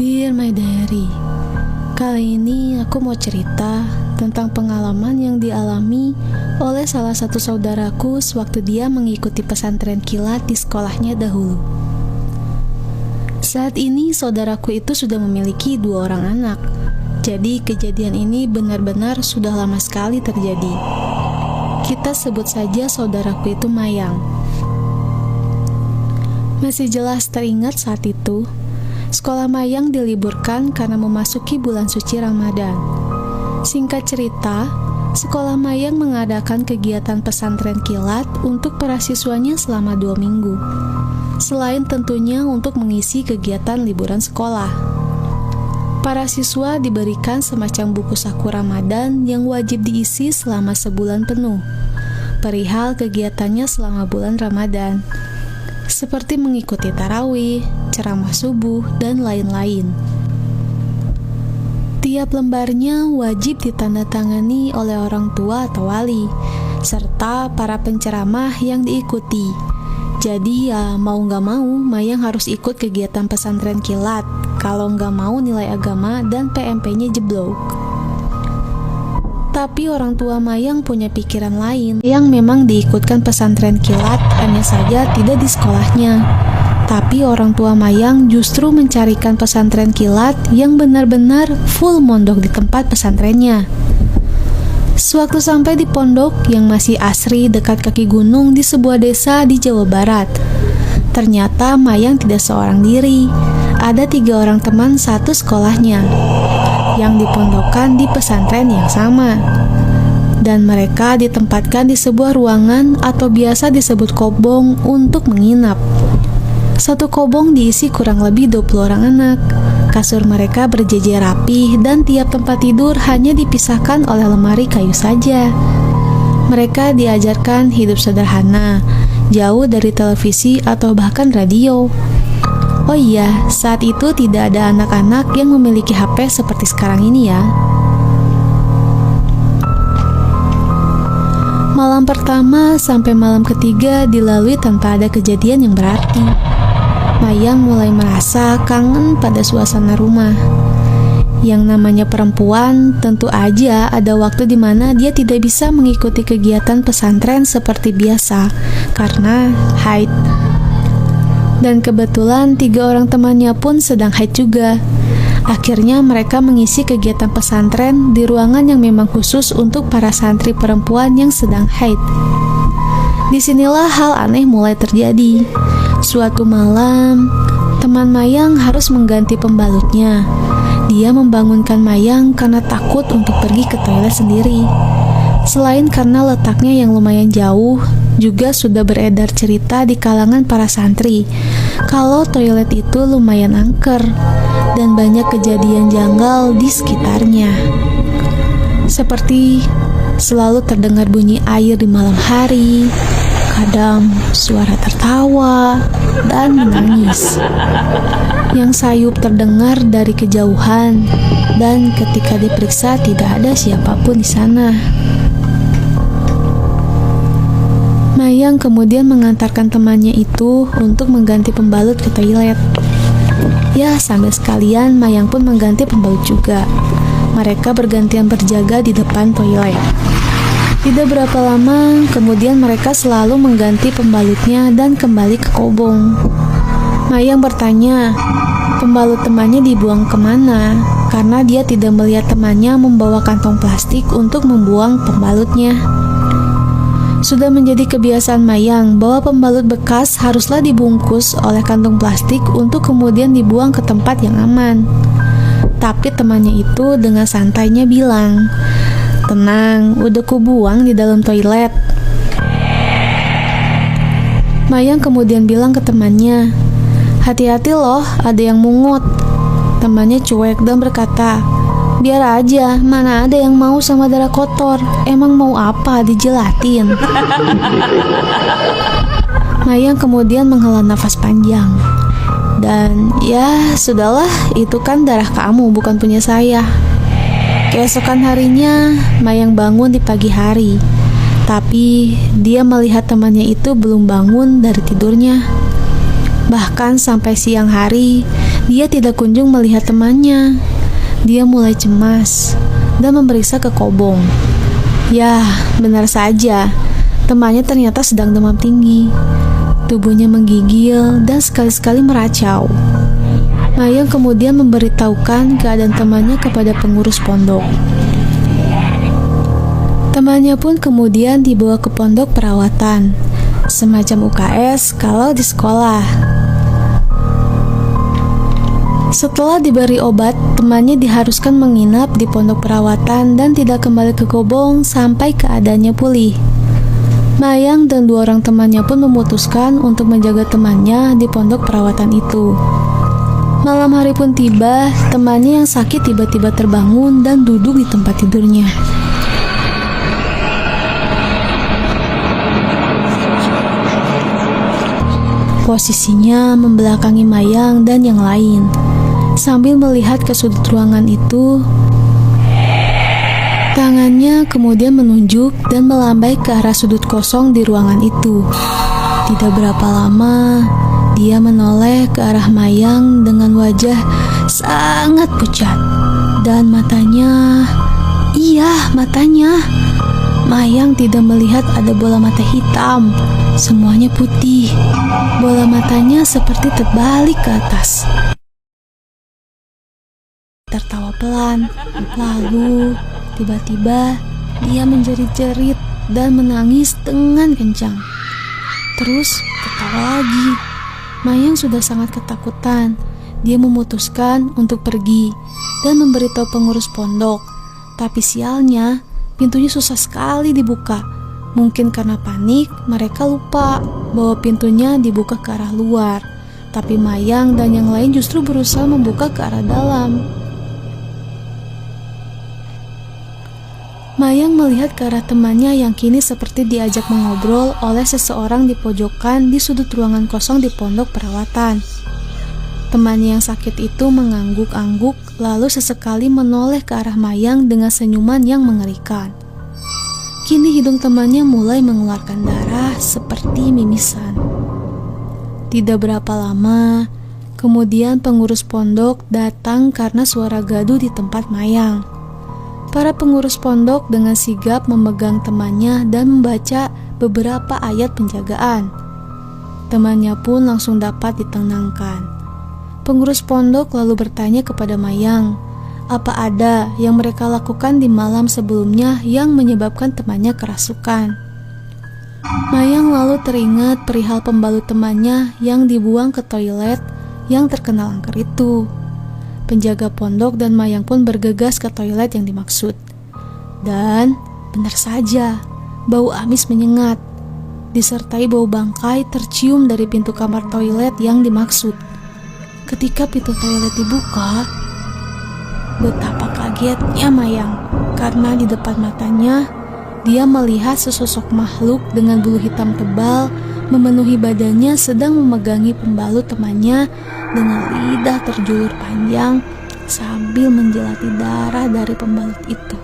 Dear My Diary, kali ini aku mau cerita tentang pengalaman yang dialami oleh salah satu saudaraku sewaktu dia mengikuti pesantren kilat di sekolahnya dahulu. Saat ini saudaraku itu sudah memiliki 2 orang anak. Jadi kejadian ini benar-benar sudah lama sekali terjadi. Kita sebut saja saudaraku itu Mayang. Masih jelas teringat saat itu, sekolah Mayang diliburkan karena memasuki bulan suci Ramadan. Singkat cerita, sekolah Mayang mengadakan kegiatan pesantren kilat untuk para siswanya selama 2 minggu. Selain tentunya untuk mengisi kegiatan liburan sekolah. Para siswa diberikan semacam buku saku Ramadan yang wajib diisi selama sebulan penuh, perihal kegiatannya selama bulan Ramadan, seperti mengikuti tarawih, ceramah subuh, dan lain-lain. Tiap lembarnya wajib ditandatangani oleh orang tua atau wali, serta para penceramah yang diikuti. Jadi ya mau gak mau, Mayang harus ikut kegiatan pesantren kilat, kalau gak mau nilai agama dan PMP-nya jeblok. Tapi orang tua Mayang punya pikiran lain, yang memang diikutkan pesantren kilat hanya saja tidak di sekolahnya. Tapi orang tua Mayang justru mencarikan pesantren kilat yang benar-benar full mondok di tempat pesantrennya. Sewaktu sampai di pondok yang masih asri dekat kaki gunung di sebuah desa di Jawa Barat, ternyata Mayang tidak seorang diri. Ada 3 orang teman satu sekolahnya yang dipondokkan di pesantren yang sama. Dan mereka ditempatkan di sebuah ruangan atau biasa disebut kobong untuk menginap. Satu kobong diisi kurang lebih 20 orang anak. Kasur mereka berjejer rapi dan tiap tempat tidur hanya dipisahkan oleh lemari kayu saja. Mereka diajarkan hidup sederhana, jauh dari televisi atau bahkan radio. Oh iya, saat itu tidak ada anak-anak yang memiliki HP seperti sekarang ini ya. Malam pertama sampai malam ketiga dilalui tanpa ada kejadian yang berarti. Mayang mulai merasa kangen pada suasana rumah. Yang namanya perempuan, tentu aja ada waktu di mana dia tidak bisa mengikuti kegiatan pesantren seperti biasa karena haid. Dan kebetulan 3 orang temannya pun sedang haid juga. Akhirnya mereka mengisi kegiatan pesantren di ruangan yang memang khusus untuk para santri perempuan yang sedang haid. Disinilah hal aneh mulai terjadi. Suatu malam, teman Mayang harus mengganti pembalutnya. Dia membangunkan Mayang karena takut untuk pergi ke toilet sendiri. Selain karena letaknya yang lumayan jauh, juga sudah beredar cerita di kalangan para santri kalau toilet itu lumayan angker dan banyak kejadian janggal di sekitarnya. Seperti selalu terdengar bunyi air di malam hari, kadang suara tertawa dan menangis yang sayup terdengar dari kejauhan, dan ketika diperiksa tidak ada siapapun di sana. Mayang kemudian mengantarkan temannya itu untuk mengganti pembalut ke toilet. Ya, sambil sekalian Mayang pun mengganti pembalut juga. Mereka bergantian berjaga di depan toilet. Tidak berapa lama, kemudian mereka selalu mengganti pembalutnya dan kembali ke kobong. Mayang bertanya, pembalut temannya dibuang kemana? Karena dia tidak melihat temannya membawa kantong plastik untuk membuang pembalutnya. Sudah menjadi kebiasaan Mayang bahwa pembalut bekas haruslah dibungkus oleh kantong plastik untuk kemudian dibuang ke tempat yang aman. Tapi temannya itu dengan santainya bilang, "Tenang, udah kubuang di dalam toilet." Mayang kemudian bilang ke temannya, "Hati-hati loh, ada yang mungut." Temannya cuek dan berkata, "Biar aja, mana ada yang mau sama darah kotor. Emang mau apa dijelatin?" Mayang kemudian menghela nafas panjang. Dan ya sudahlah, itu kan darah kamu, bukan punya saya. Keesokan harinya, Mayang bangun di pagi hari. Tapi dia melihat temannya itu belum bangun dari tidurnya. Bahkan sampai siang hari, Dia tidak kunjung melihat temannya. Dia mulai cemas dan memeriksa ke Kobong. Ya, benar saja. Temannya ternyata sedang demam tinggi. Tubuhnya menggigil dan sekali-sekali meracau. Mayang kemudian memberitahukan keadaan temannya kepada pengurus pondok. Temannya pun kemudian dibawa ke pondok perawatan, semacam UKS kalau di sekolah. Setelah diberi obat, temannya diharuskan menginap di pondok perawatan dan tidak kembali ke Kobong sampai keadaannya pulih. Mayang dan 2 orang temannya pun memutuskan untuk menjaga temannya di pondok perawatan itu. Malam hari pun tiba, temannya yang sakit tiba-tiba terbangun dan duduk di tempat tidurnya. Posisinya membelakangi Mayang dan yang lain. Sambil melihat ke sudut ruangan itu, tangannya kemudian menunjuk dan melambai ke arah sudut kosong di ruangan itu. Tidak berapa lama, dia menoleh ke arah Mayang dengan wajah sangat pucat. Dan matanya, Mayang tidak melihat ada bola mata hitam. Semuanya putih. Bola matanya seperti terbalik ke atas. Tertawa pelan. Lalu, tiba-tiba dia menjerit-jerit dan menangis dengan kencang. Terus tertawa lagi. Mayang sudah sangat ketakutan. Dia memutuskan untuk pergi dan memberitahu pengurus pondok. Tapi sialnya, pintunya susah sekali dibuka. Mungkin karena panik, mereka lupa bahwa pintunya dibuka ke arah luar. Tapi Mayang dan yang lain justru berusaha membuka ke arah dalam. Mayang melihat ke arah temannya yang kini seperti diajak mengobrol oleh seseorang di pojokan di sudut ruangan kosong di pondok perawatan. Temannya yang sakit itu mengangguk-angguk, lalu sesekali menoleh ke arah Mayang dengan senyuman yang mengerikan. Kini hidung temannya mulai mengeluarkan darah seperti mimisan. Tidak berapa lama, kemudian pengurus pondok datang karena suara gaduh di tempat Mayang. Para pengurus pondok dengan sigap memegang temannya dan membaca beberapa ayat penjagaan. Temannya pun langsung dapat ditenangkan. Pengurus pondok lalu bertanya kepada Mayang, apa ada yang mereka lakukan di malam sebelumnya yang menyebabkan temannya kerasukan. Mayang lalu teringat perihal pembalut temannya yang dibuang ke toilet yang terkenal angker itu. Penjaga pondok dan Mayang pun bergegas ke toilet yang dimaksud. Dan benar saja, bau amis menyengat, disertai bau bangkai tercium dari pintu kamar toilet yang dimaksud. Ketika pintu toilet dibuka, betapa kagetnya Mayang, karena di depan matanya dia melihat sesosok makhluk dengan bulu hitam tebal memenuhi badannya sedang memegangi pembalut temannya dengan lidah terjulur panjang sambil menjelati darah dari pembalut itu.